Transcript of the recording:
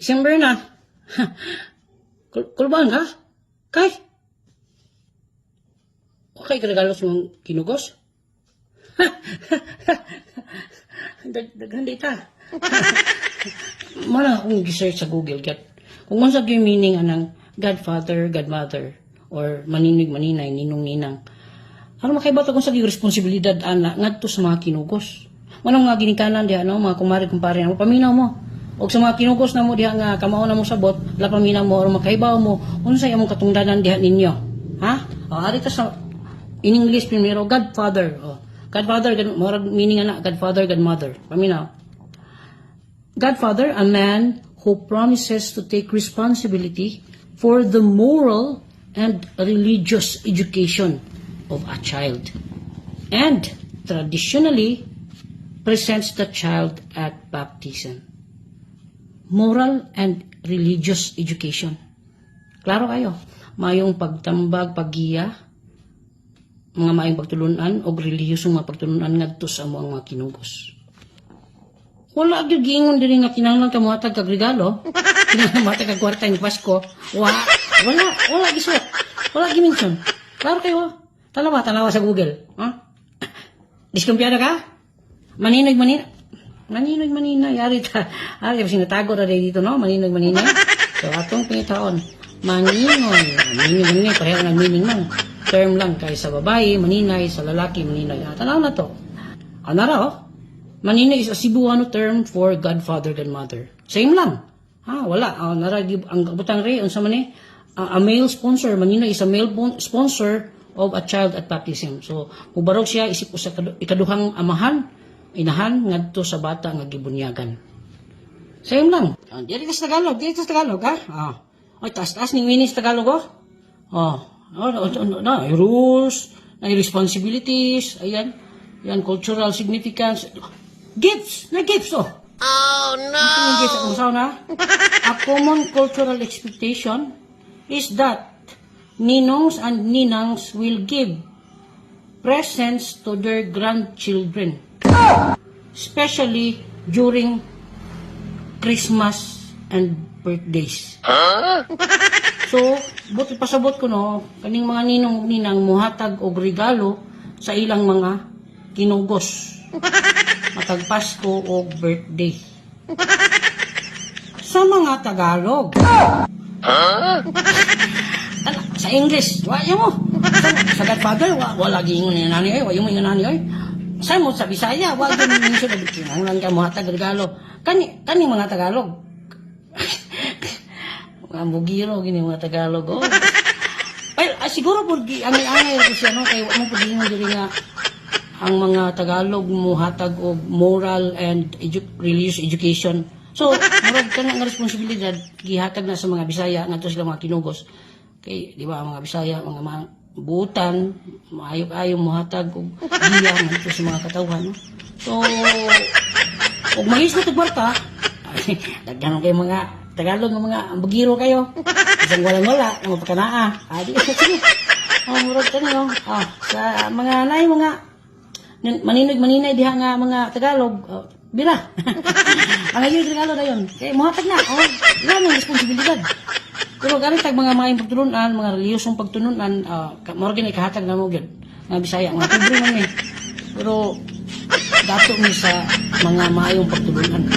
December na. Kulbaan ka? Kay? Okay ka regalo sa mga kinugos? Daghan dita. Mala akong gisearch sa Google kung unsa gyud meaning anang godfather, godmother or maninig maninay, ninong ninang. Ano makaibato kung sa gyud responsibilidad ana ngadto sa mga kinugos. Manong nga ginikanan diha no mga kumare-kumpare mo paminaw mo. Og sa mga kinugos na mo diha nga kamao na mo sabot, la paminaw mo or makaibaw mo unsay among katungdanan diha ninyo. Ha? O ari ta sa in English primero godfather. Godfather, meaning na godfather, godmother. Paminaw. Godfather, a man who promises to take responsibility for the moral and religious education of a child. And traditionally presents the child at baptism. Moral and religious education. Klaro kayo. Mayong pagtambag, paggiya, mga maayong pagtulunan o relihiyosong mga pagtulunan ngadto sa mga kinugos. Wala gyud giingon diri nga kinahanglan ka mohatag kag regalo. Kinahanglan mohatag kag kwarta ni Pasko. Wala gisot. Wala gimension. Klaro kayo. Tanawa sa Google. Ha? Diskumpiyado ka? Maninog. Yari ta. Ari kasi natago ra dito no. Maninog. So atong pangitaon. Maninoy. Pareho ng meaning man. Term lang kay sa babae, maninay, sa lalaki, maninay. Tanaw na to. Anara oh. Maninay is a Cebuano term for godfather, godmother. Same lang. Wala. Naragib ang kabutang re unsa man ni a male sponsor. Maninay is a male sponsor of a child at baptism. So, mubarog siya isip sa ikaduhang amahan, inahan ngadto sa bata nga gibunyagan. Same lang. Diri sa Tagalog, ha? Ay taas ning meaning sa Tagalog oh. Rules, responsibilities, ayan. Yan, cultural significance. Gifts, oh. Oh no! A common cultural expectation is that ninongs and ninangs will give presents to their grandchildren, especially during Christmas and birthdays. So, pasabot ko no, kaning mga ninong ninang muhatag og regalo sa ilang mga kinugos. Matag Pasko o birthday. Sa mga Tagalog. Sa English, wala mo. Sa Godfather, wala giingon ni nani ay, wala mo yung nani ay. Sa mo sa Bisaya, wala gyud mo sa kinahanglan ka muhatag regalo. Kani mga Tagalog. Mga bugiro gini mga Tagalog. Well, siguro po angay ko siya no kay mo pud diri nga ang mga Tagalog muhatag og moral and religious education. So, murag kana nga responsibilidad gihatag na sa mga Bisaya ngadto sila mga kinugos. Kay di ba ang mga Bisaya mga buutan maayo muhatag og giya ngadto sa mga katawhan. No? So, og mahis na tagbarta, daghan kay mga Tagalog nga mga bugiro kayo. Isang wala ang pagkanaa. Di sige. Murag kanyo. Sa mga nay mga maninay diha nga mga Tagalog, bira. Ang ayoy regalo na yun. Kaya muhatag na. Yan ang responsibilidad. Pero ganit tag mga maayong pagtulunan, mga reliyosong pagtulunan, murag gini kahatag na mo gyud. Nga Bisaya, mga pobre man eh. Pero dato mi sa mga maayong pagtulunan.